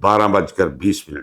12:20।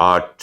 8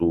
2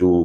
2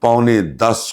9.25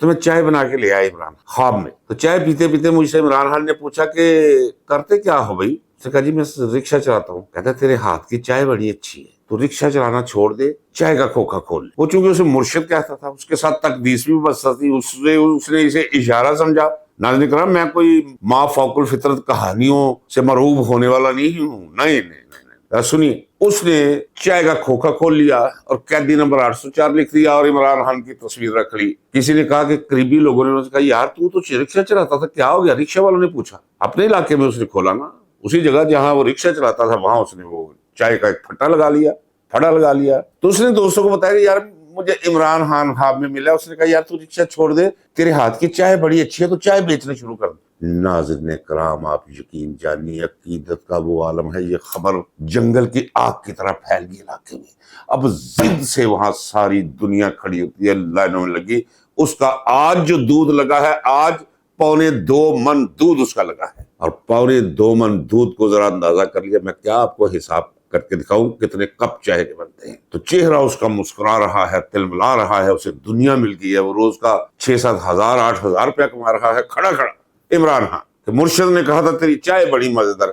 تو میں چائے بنا کے لے آیا عمران خواب میں. تو چائے پیتے پیتے مجھ سے عمران خان نے پوچھا کہ کرتے کیا ہو بھائی؟ اس نے کہا جی میں رکشہ چلاتا ہوں. کہتا تیرے ہاتھ کی چائے بڑی اچھی ہے, تو رکشہ چلانا چھوڑ دے, چائے کا کھوکھا کھول لے. وہ چونکہ اسے مرشد کہتا تھا, اس کے ساتھ تقدیس بھی بستا تھی, اس نے اسے اشارہ سمجھا. ناظرین کرام, میں کوئی ما فوق الفطرت کہانیوں سے مرعوب ہونے والا نہیں ہوں, نہیں. سنیے, اس نے چائے کا کھوکھا کھول لیا اور قیدی نمبر 804 لکھ دیا اور عمران خان کی تصویر رکھ لی. کسی نے کہا کہ قریبی لوگوں نے کہا یار تو رکشہ چلاتا تھا, کیا ہو گیا؟ رکشہ والوں نے پوچھا. اپنے علاقے میں اس نے کھولا نا, اسی جگہ جہاں وہ رکشہ چلاتا تھا وہاں اس نے وہ چائے کا ایک پھڑا لگا لیا. تو اس نے دوستوں کو بتایا کہ یار مجھے عمران خان خواب میں ملا. اس نے کہا یار تو رکشہ چھوڑ دے, تیرے ہاتھ کی چائے بڑی اچھی ہے, تو چائے بیچنا شروع کر دے. ناظرین کرام, آپ یقین جانیے عقیدت کا وہ عالم ہے. یہ خبر جنگل کی آگ کی طرح پھیل گئی علاقے میں. اب ضد سے وہاں ساری دنیا کھڑی ہوتی ہے, لائنوں میں لگی. اس کا آج جو دودھ لگا ہے, آج 2.25 من دودھ اس کا لگا ہے. اور 2.25 من دودھ کو ذرا اندازہ کر لیا, میں کیا آپ کو حساب کر کے دکھاؤں کتنے کپ چائے کے بنتے ہیں. تو چہرہ اس کا مسکرا رہا ہے, تلملا رہا ہے, اسے دنیا مل گئی ہے. وہ روز کا 6-7 ہزار 8 ہزار روپیہ کما رہا ہے کھڑا عمران خان. کہ مرشد نے کہا تھا تیری چائے بڑی مزیدار.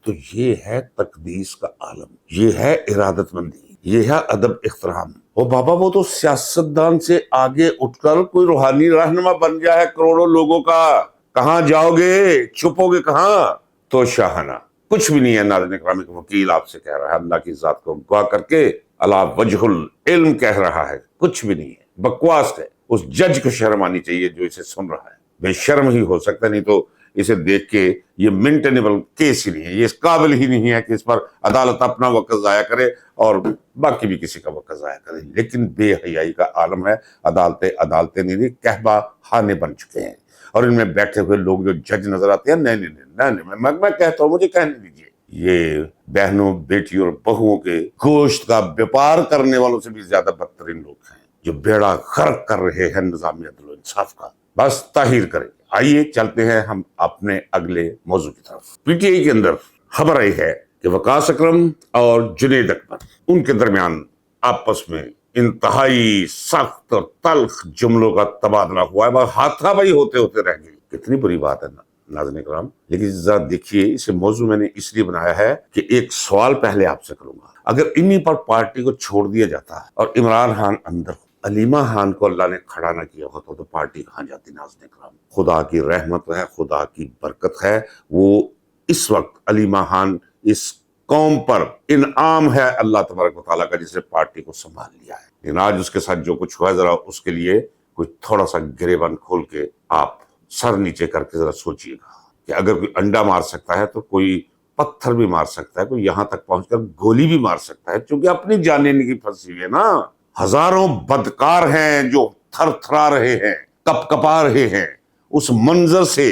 تو یہ ہے تقدیس کا عالم, یہ ہے ارادت مندی, یہ ہے ادب احترام. وہ بابا وہ تو سیاستدان سے آگے اٹھ کر کوئی روحانی رہنما بن گیا ہے کروڑوں لوگوں کا. کہاں جاؤ گے, چھپو گے کہاں؟ تو شاہانہ کچھ بھی نہیں ہے. ناظرین کرام, ایک وکیل آپ سے کہہ رہا ہے, اللہ کی ذات کو گواہ کر کے اللہ وجہ العلم کہہ رہا ہے, کچھ بھی نہیں ہے, بکواس ہے. اس جج کو شرم آنی چاہیے جو اسے سن رہا ہے. بے شرم ہی ہو سکتا, نہیں تو اسے دیکھ کے یہ مینٹینیبل کیس ہی نہیں ہے, یہ اس قابل ہی نہیں ہے کہ اس پر عدالت اپنا وقت ضائع کرے اور باقی بھی کسی کا وقت ضائع کرے. لیکن بے حیائی کا عالم ہے. عدالتیں نہیں, کہبہ خانے بن چکے ہیں. اور ان میں بیٹھے ہوئے لوگ جو جج نظر آتے ہیں, نہیں, میں کہتا ہوں, مجھے کہنے دیجیے, یہ بہنوں بیٹیوں اور بہوؤں کے گوشت کا بیپار کرنے والوں سے بھی زیادہ بدترین لوگ ہیں, جو بیڑا غرق کر رہے ہیں نظام عدل و انصاف کا. بس تاہیر کریں. آئیے چلتے ہیں ہم اپنے اگلے موضوع کی طرف. پی ٹی آئی کے اندر خبر آئی ہے کہ وقاص اکرم اور جنید اکبر, ان کے درمیان آپس میں انتہائی سخت اور تلخ جملوں کا تبادلہ ہوا ہے. بس ہاتھا بائی ہوتے ہوتے رہ گئی. کتنی بری بات ہے ناظرین کرام. لیکن ذرا دیکھیے, اسے موضوع میں نے اس لیے بنایا ہے کہ ایک سوال پہلے آپ سے کروں گا. اگر انہی پر پارٹی کو چھوڑ دیا جاتا اور عمران خان اندر, علیمہ خان کو اللہ نے کھڑا نہ کیا ہوتا تو پارٹی کہاں جاتی؟ ناظرین کرام, خدا کی رحمت ہے, خدا کی برکت ہے. وہ اس وقت علیمہ خان اس قوم پر انعام ہے اللہ تبارک و تعالیٰ کا, جس نے پارٹی کو سنبھال لیا ہے. لیکن آج اس کے ساتھ جو کچھ ہوا ہے, ذرا اس کے لیے کوئی تھوڑا سا گریبان کھول کے آپ سر نیچے کر کے ذرا سوچئے گا کہ اگر کوئی انڈا مار سکتا ہے تو کوئی پتھر بھی مار سکتا ہے, کوئی یہاں تک پہنچ کر گولی بھی مار سکتا ہے, چونکہ اپنی جانیں کی پھنسی ہوئی ہے نا. ہزاروں بدکار ہیں جو تھر تھرا رہے ہیں, کپ کپا رہے ہیں اس منظر سے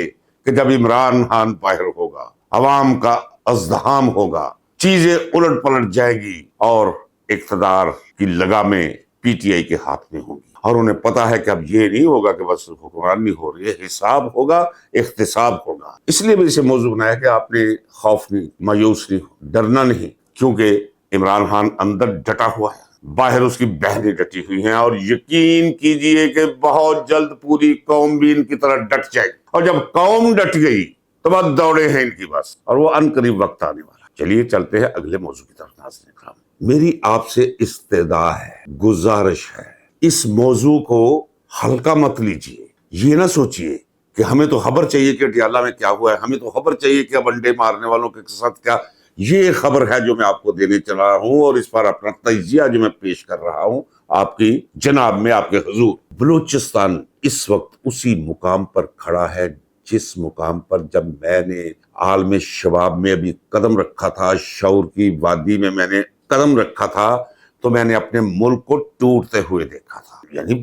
کہ جب عمران خان باہر ہوگا, عوام کا ازدحام ہوگا, چیزیں الٹ پلٹ جائیں گی اور اقتدار کی لگامیں پی ٹی آئی کے ہاتھ میں ہوں گی. اور انہیں پتا ہے کہ اب یہ نہیں ہوگا کہ بس حکمرانی ہو رہی ہے, حساب ہوگا, احتساب ہوگا. اس لیے میں اسے موضوع بنایا کہ آپ نے خوف نہیں, مایوس نہیں, ڈرنا نہیں, کیونکہ عمران خان اندر ڈٹا ہوا ہے, باہر اس کی بہنیں ڈٹی ہوئی ہیں. اور یقین کیجئے کہ بہت جلد پوری قوم بھی ان کی طرح ڈٹ جائے گی. اور جب قوم ڈٹ گئی تو بس دوڑے ہیں ان کی بس, اور وہ عنقریب وقت آنے والا. چلیے چلتے ہیں اگلے موضوع کی طرف. ناظرین کرام, میری آپ سے استدعا ہے, گزارش ہے, اس موضوع کو ہلکا مت لیجئے. یہ نہ سوچئے کہ ہمیں تو خبر چاہیے کہ ڈیالہ میں کیا ہوا ہے, ہمیں تو خبر چاہیے کہ اب انڈے مارنے والوں کے ساتھ کیا. یہ خبر ہے جو میں آپ کو دینے چلا رہا ہوں, اور اس پر اپنا تجزیہ جو میں پیش کر رہا ہوں آپ کی جناب میں, آپ کے حضور. بلوچستان اس وقت اسی مقام پر کھڑا ہے جس مقام پر جب میں نے عالم شباب میں ابھی قدم رکھا تھا, شعور کی وادی میں میں نے قدم رکھا تھا, تو میں نے اپنے ملک کو ٹوٹتے ہوئے دیکھا تھا. یعنی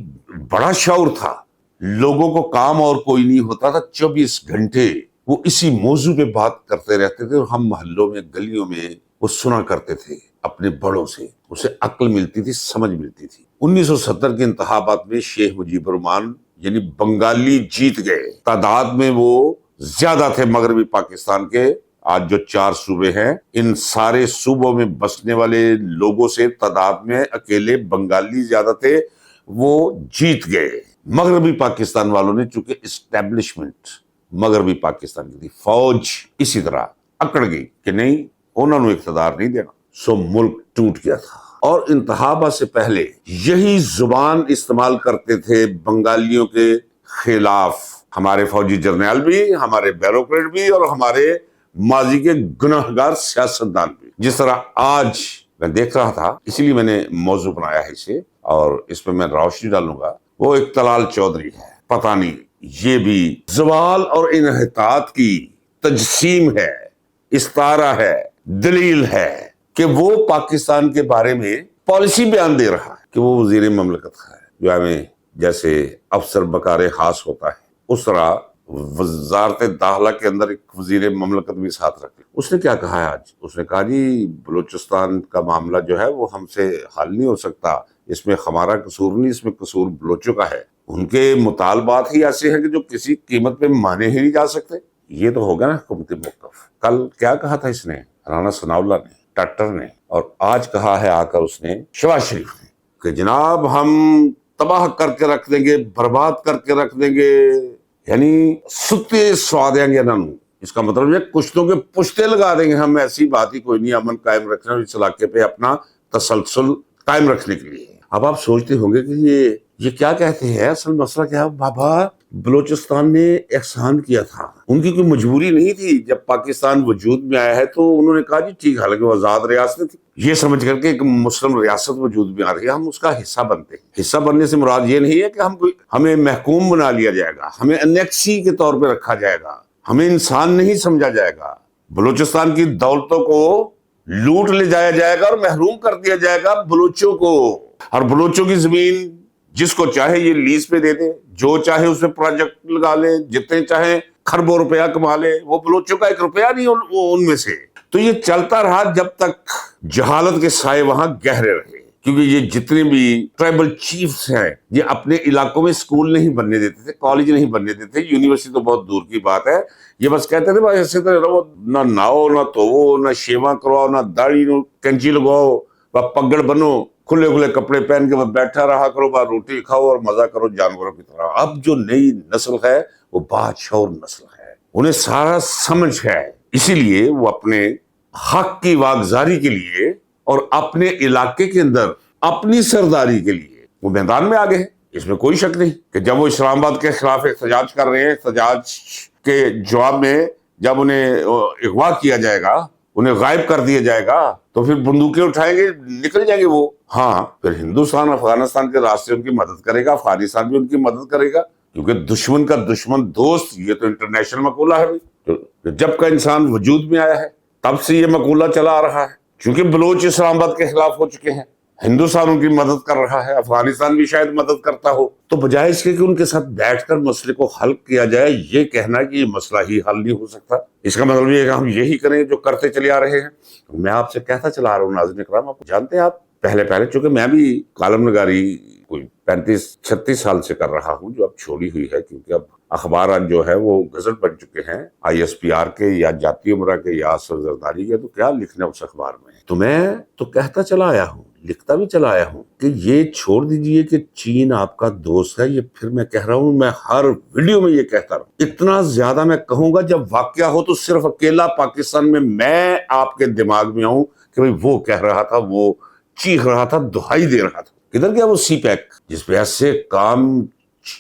بڑا شعور تھا, لوگوں کو کام اور کوئی نہیں ہوتا تھا, 24 گھنٹے وہ اسی موضوع پہ بات کرتے رہتے تھے, اور ہم محلوں میں گلیوں میں وہ سنا کرتے تھے اپنے بڑوں سے. اسے عقل ملتی تھی, سمجھ ملتی تھی. 1970 کے انتخابات میں شیخ مجیب الرحمان یعنی بنگالی جیت گئے. تعداد میں وہ زیادہ تھے مغربی پاکستان کے. آج جو 4 صوبے ہیں, ان سارے صوبوں میں بسنے والے لوگوں سے تعداد میں اکیلے بنگالی زیادہ تھے, وہ جیت گئے. مغربی پاکستان والوں نے، چونکہ اسٹیبلشمنٹ مغربی پاکستان کی تھی، فوج اسی طرح اکڑ گئی کہ نہیں انہوں نے اقتدار نہیں دینا، سو ملک ٹوٹ گیا تھا۔ اور انتخابات سے پہلے یہی زبان استعمال کرتے تھے بنگالیوں کے خلاف ہمارے فوجی جرنیل بھی، ہمارے بیوروکریٹ بھی، اور ہمارے ماضی کے گناہگار سیاستدان بھی۔ جس طرح آج میں دیکھ رہا تھا، اسی لیے میں نے موضوع بنایا ہے اسے، اور اس پہ میں روشنی ڈالوں گا، وہ ایک طلال چودھری ہے، پتہ نہیں یہ بھی زوال اور انحطاط کی تجسیم ہے، استعارہ ہے، دلیل ہے کہ وہ پاکستان کے بارے میں پالیسی بیان دے رہا ہے کہ وہ وزیر مملکت ہے، جو ہمیں جیسے افسر بکار خاص ہوتا ہے اس طرح وزارت داخلہ کے اندر ایک وزیر مملکت بھی ساتھ رکھے۔ اس نے کیا کہا ہے آج؟ اس نے کہا جی بلوچستان کا معاملہ جو ہے وہ ہم سے حل نہیں ہو سکتا، اس میں ہمارا قصور نہیں، اس میں قصور بلوچوں کا ہے، ان کے مطالبات ہی ایسے ہیں کہ جو کسی قیمت پہ مانے ہی نہیں جا سکتے۔ یہ تو ہوگا نا حکومتی موقف۔ کل کیا کہا تھا اس نے، رانا ثناء اللہ نے، ڈاکٹر نے، اور آج کہا ہے آ کر اس نے شہباز شریف نے کہ جناب ہم تباہ کر کے رکھ دیں گے، برباد کر کے رکھ دیں گے، یعنی ستے سوا دیں گے انہوں۔ اس کا مطلب ہے کشتوں کے پشتے لگا دیں گے ہم، ایسی بات ہی کوئی نہیں، امن قائم رکھنا اس علاقے پہ اپنا تسلسل قائم رکھنے کے لیے۔ اب آپ سوچتے ہوں گے کہ یہ کیا کہتے ہیں، اصل مسئلہ کیا ہے؟ بابا بلوچستان نے احسان کیا تھا، ان کی کوئی مجبوری نہیں تھی، جب پاکستان وجود میں آیا ہے تو انہوں نے کہا جی ٹھیک، حالانکہ وہ آزاد ریاست تھی، یہ سمجھ کر کے ایک مسلم ریاست وجود میں آ رہی ہے، ہم اس کا حصہ بنتے ہیں۔ حصہ بننے سے مراد یہ نہیں ہے کہ ہمیں محکوم بنا لیا جائے گا، ہمیں انیکسی کے طور پہ رکھا جائے گا، ہمیں انسان نہیں سمجھا جائے گا، بلوچستان کی دولتوں کو لوٹ لے جایا جائے گا اور محروم کر دیا جائے گا بلوچوں کو، اور بلوچوں کی زمین جس کو چاہے یہ لیز پہ دے دے، جو چاہے اس میں پروجیکٹ لگا لے، جتنے چاہے خربوں روپیہ کما لے، وہ بلوچوں کا ایک روپیہ نہیں ان میں سے۔ تو یہ چلتا رہا جب تک جہالت کے سائے وہاں گہرے رہے، کیونکہ یہ جتنے بھی ٹرائبل چیفز ہیں یہ اپنے علاقوں میں اسکول نہیں بننے دیتے تھے، کالج نہیں بننے دیتے تھے، یونیورسٹی تو بہت دور کی بات ہے، یہ بس کہتے تھے بھائی ایسے طرح رہو، نہ ناؤ نہ تو نہ شیوا کرواؤ، نہ داڑھی نہ کینچی لگواؤ، پگڑ بنو، کھلے کھلے کپڑے پہن کے بیٹھا رہا کرو، بار روٹی کھاؤ اور مزہ کرو جانوروں کی طرح۔ اب جو نئی نسل ہے وہ بادشاہ نسل ہے، انہیں سارا سمجھ ہے، اسی لیے وہ اپنے حق کی واگزاری کے لیے اور اپنے علاقے کے اندر اپنی سرداری کے لیے وہ میدان میں آگے ہیں۔ اس میں کوئی شک نہیں کہ جب وہ اسلام آباد کے خلاف احتجاج کر رہے ہیں، احتجاج کے جواب میں جب انہیں اغوا کیا جائے گا، انہیں غائب کر دیا جائے گا، تو پھر بندوقیں اٹھائیں گے، نکل جائیں گے وہ۔ ہاں پھر ہندوستان افغانستان کے راستے ان کی مدد کرے گا، افغانستان بھی ان کی مدد کرے گا، کیونکہ دشمن کا دشمن دوست، یہ تو انٹرنیشنل مقولہ ہے بھائی، جب کا انسان وجود میں آیا ہے تب سے یہ مقولہ چلا آ رہا ہے۔ چونکہ بلوچ اسلام آباد کے خلاف ہو چکے ہیں، ہندوستان ان کی مدد کر رہا ہے، افغانستان بھی شاید مدد کرتا ہو، تو بجائے اس کے کہ ان کے ساتھ بیٹھ کر مسئلے کو حل کیا جائے، یہ کہنا کہ یہ مسئلہ ہی حل نہیں ہو سکتا، اس کا مطلب یہ ہے کہ ہم یہی کریں جو کرتے چلے آ رہے ہیں۔ میں آپ سے کہتا چلا آ رہا ہوں ناظرین اکرام، آپ جانتے ہیں، آپ پہلے چونکہ میں بھی کالم نگاری کوئی 35-36 سال سے کر رہا ہوں، جو اب چھوڑی ہوئی ہے، کیونکہ اب اخبارات جو ہے وہ غزل بن چکے ہیں، ISPR کے یا جاتی امرہ کے یا اثر زرداری کے، تو کیا لکھنا اس اخبار میں۔ تو میں تو کہتا چلا آیا ہوں، لکھتا بھی چلا آیا ہوں کہ یہ چھوڑ دیجئے کہ چین آپ کا دوست ہے، یہ پھر میں کہہ رہا ہوں، میں ہر ویڈیو میں یہ کہتا رہا ہوں، اتنا زیادہ میں کہوں گا جب واقعہ ہو تو صرف اکیلا پاکستان میں آپ کے دماغ میں آؤں کہ بھئی وہ کہہ رہا تھا، وہ چیخ رہا تھا، دہائی دے رہا تھا۔ کدھر گیا وہ سی پیک، جس پہ ایسے کام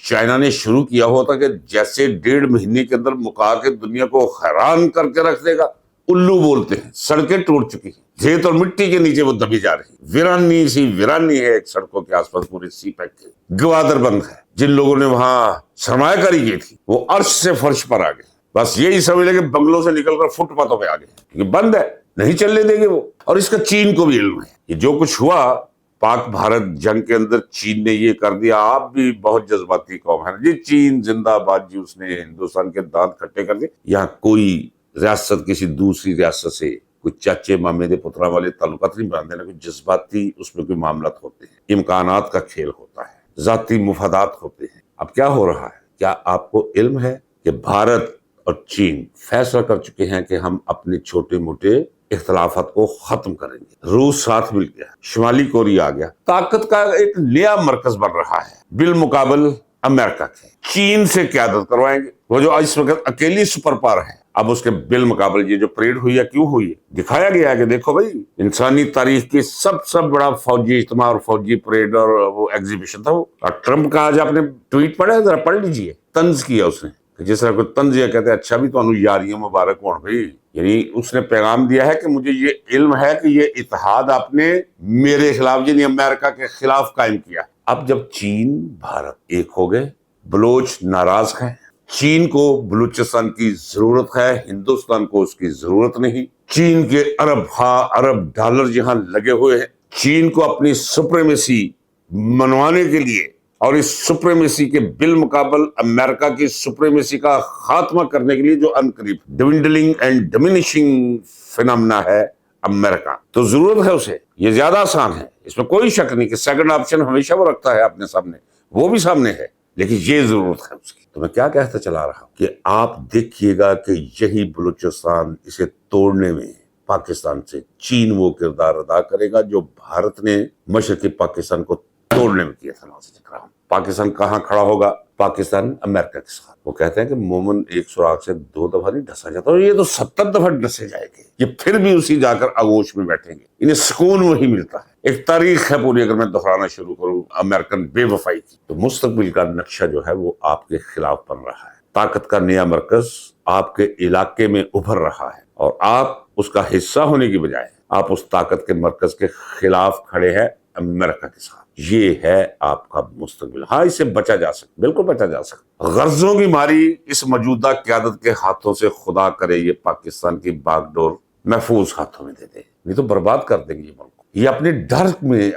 چائنا نے شروع کیا ہوا تھا کہ جیسے 1.5 مہینے کے اندر مکا کے دنیا کو حیران کر کے رکھ دے گا۔ الو بولتے ہیں، سڑکیں ٹوٹ چکی ہیں، ریت اور مٹی کے نیچے وہ دبی جا رہی، ویرانی ہے ایک سڑکوں کے آس پاس پورے سی پیک کے۔ گوادر بند ہے، جن لوگوں نے وہاں سرمایہ کاری کی تھی وہ عرش سے فرش پر آ گئے، بس یہی سمجھ لے کہ بنگلوں سے نکل کر فٹ پاتھوں پہ آ گئے، کیونکہ بند ہے، نہیں چلنے دیں گے وہ۔ اور اس کا چین کو بھی علم ہے، یہ جو کچھ ہوا پاک بھارت جنگ کے اندر چین نے یہ کر دیا۔ آپ بھی بہت جذباتی قوم ہے جی، چین زندہ باد جی، اس نے ہندوستان کے دانت کھٹے کر دیے۔ یہاں کوئی ریاست کسی دوسری ریاست سے کوئی چاچے مامے دے پترا والے تعلقات نہیں بنا دینا، کوئی جذباتی اس میں کوئی معاملات ہوتے ہیں، امکانات کا کھیل ہوتا ہے، ذاتی مفادات ہوتے ہیں۔ اب کیا ہو رہا ہے؟ کیا آپ کو علم ہے کہ بھارت اور چین فیصلہ کر چکے ہیں کہ ہم اپنے چھوٹے موٹے اختلافات کو ختم کریں گے؟ روس ساتھ مل گیا، شمالی کوریا آ گیا، طاقت کا ایک نیا مرکز بن رہا ہے، بالمقابل امریکہ کے، چین سے قیادت کروائیں گے، وہ جو اس وقت اکیلی سپر پاور ہے۔ اب اس کے بالمقابل یہ جو پریڈ ہوئی ہے کیوں ہوئی ہے، دکھایا گیا ہے کہ دیکھو بھائی انسانی تاریخ کی سب بڑا فوجی اجتماع اور فوجی پریڈ اور وہ ایگزیبیشن تھا وہ۔ اور ٹرمپ کا آج آپ نے ٹویٹ پڑھا ہے، ذرا پڑھ لیجئے، طنز کیا اس نے، جس طرح کوئی طنز یہ کہتے ہیں اچھا بھی تو یاریاں مبارک ہوں بھائی، یعنی اس نے پیغام دیا ہے کہ مجھے یہ علم ہے کہ یہ اتحاد آپ نے میرے خلاف یعنی امریکہ کے خلاف قائم کیا۔ اب جب چین بھارت ایک ہو گئے، بلوچ ناراض ہیں، چین کو بلوچستان کی ضرورت ہے، ہندوستان کو اس کی ضرورت نہیں، چین کے ارب ڈالر جہاں لگے ہوئے ہیں، چین کو اپنی سپریمیسی منوانے کے لیے اور اس سپریمیسی کے بالمقابل امریکہ کی سپریمیسی کا خاتمہ کرنے کے لیے جو عنقریب ڈوینڈلنگ اینڈ ڈیمینشنگ فینامنا ہے امریکہ، تو ضرورت ہے اسے، یہ زیادہ آسان ہے، اس میں کوئی شک نہیں کہ سیکنڈ آپشن ہمیشہ وہ رکھتا ہے اپنے سامنے، وہ بھی سامنے ہے، لیکن یہ ضرورت ہے اس کی۔ تو میں کیا کہتا چلا رہا ہوں کہ آپ دیکھیے گا کہ یہی بلوچستان اسے توڑنے میں پاکستان سے چین وہ کردار ادا کرے گا جو بھارت نے مشرقی پاکستان کو توڑنے میں کیا تھا۔ ناظرین کرام، پاکستان کہاں کھڑا ہوگا؟ پاکستان امریکہ کے ساتھ۔ وہ کہتے ہیں کہ مومن ایک سراغ سے 2 دفعہ نہیں ڈسا جاتا، اور یہ تو 70 دفعہ ڈسے جائیں گے، یہ پھر بھی اسی جا کر آغوش میں بیٹھیں گے، انہیں سکون وہی ملتا ہے۔ ایک تاریخ ہے پوری، اگر میں دہرانا شروع کروں امریکن بے وفائی کی، تو مستقبل کا نقشہ جو ہے وہ آپ کے خلاف بن رہا ہے، طاقت کا نیا مرکز آپ کے علاقے میں ابھر رہا ہے، اور آپ اس کا حصہ ہونے کی بجائے آپ اس طاقت کے مرکز کے خلاف کھڑے ہیں امریکہ کے ساتھ۔ یہ ہے آپ کا مستقبل۔ ہاں، اسے بچا جا سکتا، بالکل بچا جا سکتا۔ غرضوں کی ماری اس موجودہ قیادت کے ہاتھوں سے خدا کرے یہ پاکستان کی باغ ڈور محفوظ ہاتھوں میں دے دے، نہیں تو برباد کر دیں گے یہ ملک۔ یہ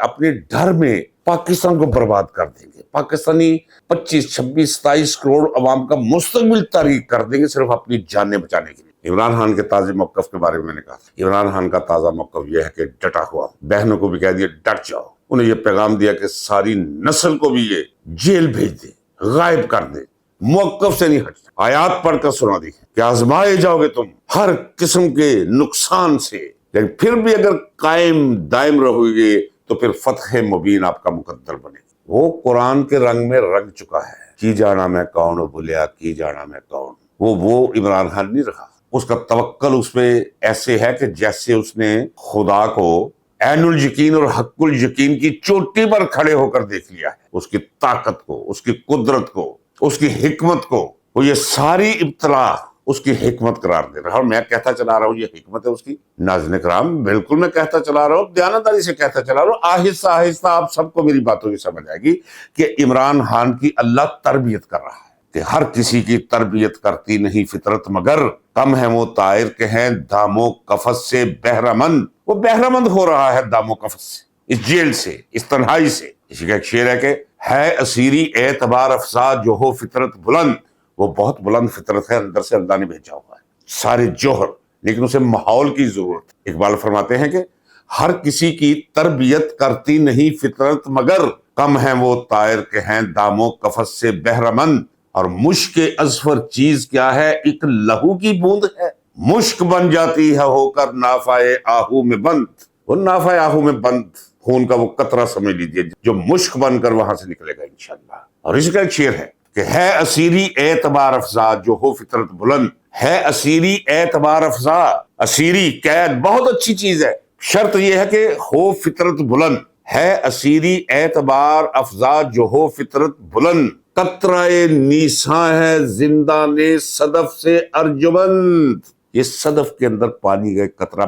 اپنے ڈر میں پاکستان کو برباد کر دیں گے، پاکستانی 25، 26، 27 کروڑ عوام کا مستقبل تاریخ کر دیں گے صرف اپنی جانیں بچانے کے لیے۔ عمران خان کے تازہ موقف کے بارے میں میں نے کہا تھا، عمران خان کا تازہ موقف یہ ہے کہ ڈٹا ہوا، بہنوں کو بھی کہہ دیا ڈٹ جاؤ، انہیں یہ پیغام دیا کہ ساری نسل کو بھی یہ جیل بھیج دے، غائب کر دے، موقف سے نہیں ہٹنا۔ آیات پڑھ کر سنا دی کہ آزمائے جاؤ گے تم ہر قسم کے نقصان سے، لیکن پھر بھی اگر قائم دائم رہو گے تو پھر فتح مبین آپ کا مقدر بنے گی۔ وہ قرآن کے رنگ میں رنگ چکا ہے، کی جانا میں کون بھولیا کی جانا میں کون، وہ عمران خان نہیں رہا۔ اس کا توکل اس پہ ایسے ہے کہ جیسے اس نے خدا کو عین الیقین اور حق الیقین کی چوٹی پر کھڑے ہو کر دیکھ لیا ہے، اس کی طاقت کو، اس کی قدرت کو، اس کی حکمت کو، وہ یہ ساری ابتلا اس کی حکمت قرار دے رہا ہے، اور میں کہتا چلا رہا ہوں یہ حکمت ہے اس کی۔ ناظرین کرام، بالکل میں کہتا چلا رہا ہوں، دیانتداری سے کہتا چلا رہا ہوں، آہستہ آہستہ آپ سب کو میری باتوں کی سمجھ آئے گی کہ عمران خان کی اللہ تربیت کر رہا ہے، کہ ہر کسی کی تربیت کرتی نہیں فطرت مگر، کم ہے وہ طائر کے ہیں دام و قفس سے بہرہ مند۔ وہ بہرہ مند ہو رہا ہے دام و قفس سے، اس جیل سے، اس تنہائی سے۔ اسی کا ایک شعر ہے کہ ہے اسیری اعتبار افزا جو ہو فطرت بلند، وہ بہت بلند فطرت ہے، اندر سے اللہ نے بھیجا ہوا ہے سارے جوہر، لیکن اسے ماحول کی ضرورت ہے۔ اقبال فرماتے ہیں کہ ہر کسی کی تربیت کرتی نہیں فطرت مگر، کم ہیں وہ طائر کے ہیں دام و قفس سے بہرہ مند، اور مشک ازفر چیز کیا ہے ایک لہو کی بوند ہے، مشک بن جاتی ہے ہو کر نافائے آہو میں بند۔ وہ نافائے آہو میں بند خون کا وہ قطرہ سمجھ لیجئے جو مشک بن کر وہاں سے نکلے گا انشاءاللہ۔ اور اس کا ایک شعر ہے کہ ہے اسیری اعتبار افزا جو ہو فطرت بلند، ہے اسیری اعتبار افزا، اسیری قید بہت اچھی چیز ہے، شرط یہ ہے کہ ہو فطرت بلند، ہے اسیری اعتبار افزا جو ہو فطرت بلند، قطرہ نیساں ہے زندان صدف سے ارجمند۔ یہ صدف کے اندر پانی کا ایک قطرہ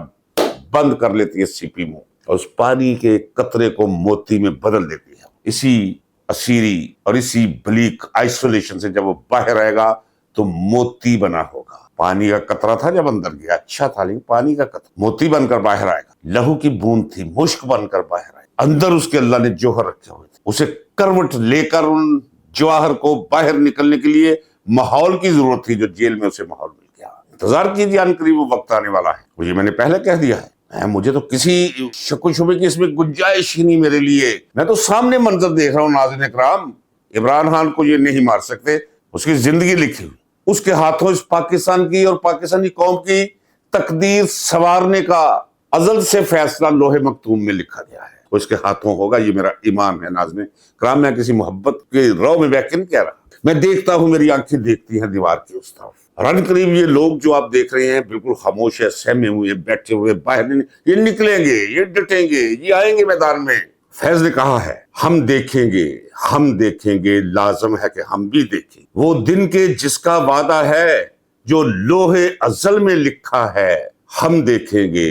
بند کر لیتی ہے سیپی منہ، اور اس پانی کے قطرے کو موتی میں بدل دیتی ہے۔ اسی اسیری اور اسی بلیک آئسولیشن سے جب وہ باہر آئے گا تو موتی بنا ہوگا۔ پانی کا قطرہ تھا جب اندر گیا، اچھا تھا، لیکن پانی کا قطرہ موتی بن کر باہر آئے گا، لہو کی بوند تھی، مشک بن کر باہر آئے گا، اندر اس کے اللہ نے جوہر رکھے ہوئے تھے، اسے کروٹ لے کر ان جواہر کو باہر نکلنے کے لیے ماحول کی ضرورت تھی، جو جیل میں اسے ماحول مل گیا۔ انتظار کیجیے، ان قریب وہ وقت آنے والا ہے، مجھے میں نے پہلے کہہ دیا ہے، مجھے تو کسی شک و شبے کی اس میں گنجائش ہی نہیں میرے لیے، میں تو سامنے منظر دیکھ رہا ہوں۔ ناظرین اکرام، عمران خان کو یہ نہیں مار سکتے، اس کی زندگی لکھی ہوئی، اس کے ہاتھوں اس پاکستان کی اور پاکستانی قوم کی تقدیر سنوارنے کا ازل سے فیصلہ لوح مکتوم میں لکھا گیا ہے۔ اس کے ہاتھوں ہوگا، یہ میرا ایمان ہے۔ ناظرین کرام، میں کسی محبت کے رو میں بہ کے نہیں کہہ رہا، میں دیکھتا ہوں، میری آنکھیں دیکھتی ہیں دیوار کی اس طرف، رن قریب یہ لوگ جو آپ دیکھ رہے ہیں بالکل خاموش ہے، سہمے ہوئے، بیٹھے ہوئے، باہر نہیں، یہ نکلیں گے، یہ ڈٹیں گے، یہ آئیں گے میدان میں۔ فیض نے کہا ہے ہم دیکھیں گے، ہم دیکھیں گے، لازم ہے کہ ہم بھی دیکھیں، وہ دن کے جس کا وعدہ ہے جو لوح ازل میں لکھا ہے، ہم دیکھیں گے،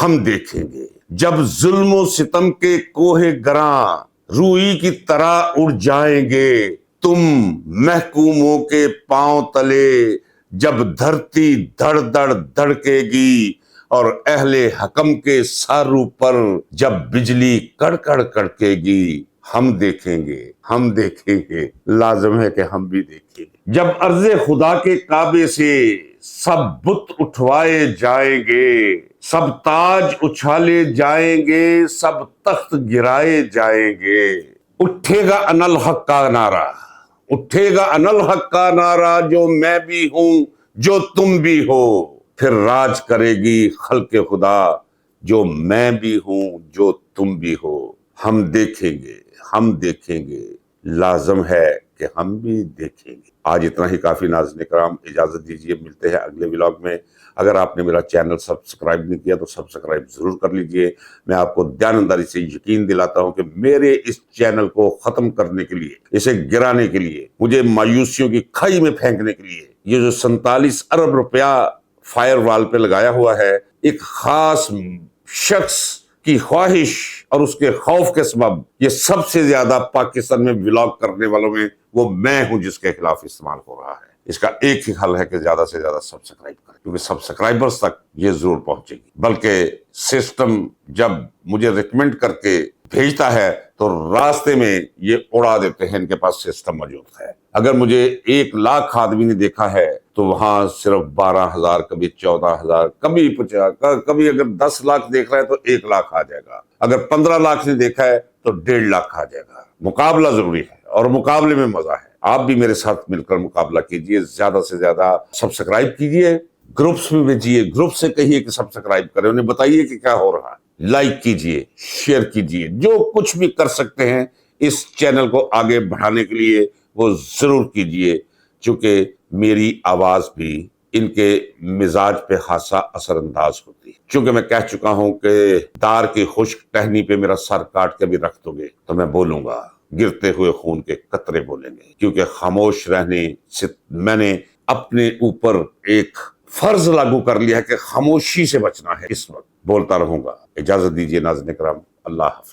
ہم دیکھیں گے، جب ظلم و ستم کے کوہ گراں روئی کی طرح اڑ جائیں گے، تم محکوموں کے پاؤں تلے جب دھرتی دھڑ دھڑ دھڑکے گی، اور اہل حکم کے سارو پر جب بجلی کڑکڑ کڑکے گی، ہم دیکھیں گے، ہم دیکھیں گے، لازم ہے کہ ہم بھی دیکھیں گے، جب عرض خدا کے کعبے سے سب بت اٹھوائے جائیں گے، سب تاج اچھالے جائیں گے، سب تخت گرائے جائیں گے، اٹھے گا انالحق کا نعرہ، اٹھے گا انالحق کا نعرہ، جو میں بھی ہوں جو تم بھی ہو، پھر راج کرے گی خلق خدا، جو میں بھی ہوں جو تم بھی ہو، ہم دیکھیں گے، ہم دیکھیں گے، لازم ہے کہ ہم بھی دیکھیں گے۔ آج اتنا ہی کافی ناظرین کرام، اجازت دیجیے، ملتے ہیں اگلے ولاگ میں۔ اگر آپ نے میرا چینل سبسکرائب نہیں کیا تو سبسکرائب ضرور کر لیجئے۔ میں آپ کو دیانتداری سے یقین دلاتا ہوں کہ میرے اس چینل کو ختم کرنے کے لیے، اسے گرانے کے لیے، مجھے مایوسیوں کی کھائی میں پھینکنے کے لیے، یہ جو 47 ارب روپیہ فائر وال پہ لگایا ہوا ہے، ایک خاص شخص کی خواہش اور اس کے خوف کے سبب یہ سب سے زیادہ پاکستان میں ولاگ کرنے والوں میں وہ میں ہوں جس کے خلاف استعمال ہو رہا ہے۔ اس کا ایک ہی حل ہے کہ زیادہ سے زیادہ سبسکرائب کریں، کیونکہ سبسکرائبرز تک یہ ضرور پہنچے گی۔ بلکہ سسٹم جب مجھے ریکمنڈ کر کے بھیجتا ہے تو راستے میں یہ اڑا دیتے ہیں، ان کے پاس سسٹم موجود ہے۔ اگر مجھے 1 لاکھ آدمی نے دیکھا ہے تو وہاں صرف 12,000، کبھی 14,000، کبھی 50، کبھی اگر 10 لاکھ دیکھ رہا ہے تو 1 لاکھ آ جائے گا، اگر 15 لاکھ نے دیکھا ہے تو 1.5 لاکھ آ جائے گا۔ مقابلہ ضروری ہے اور مقابلے میں مزہ ہے۔ آپ بھی میرے ساتھ مل کر مقابلہ کیجئے، زیادہ سے زیادہ سبسکرائب کیجئے، گروپس میں بھیجیے، گروپ سے کہیے کہ سبسکرائب کریں، انہیں بتائیے کہ کیا ہو رہا ہے، لائک کیجئے، شیئر کیجئے، جو کچھ بھی کر سکتے ہیں اس چینل کو آگے بڑھانے کے لیے وہ ضرور کیجئے، چونکہ میری آواز بھی ان کے مزاج پہ خاصا اثر انداز ہوتی ہے۔ چونکہ میں کہہ چکا ہوں کہ دار کی خشک ٹہنی پہ میرا سر کاٹ کے بھی رکھ دو گے تو میں بولوں گا، گرتے ہوئے خون کے قطرے بولیں گے، کیونکہ خاموش رہنے سے میں نے اپنے اوپر ایک فرض لاگو کر لیا ہے کہ خاموشی سے بچنا ہے۔ اس وقت بولتا رہوں گا۔ اجازت دیجیے ناظرین کرام، اللہ حافظ۔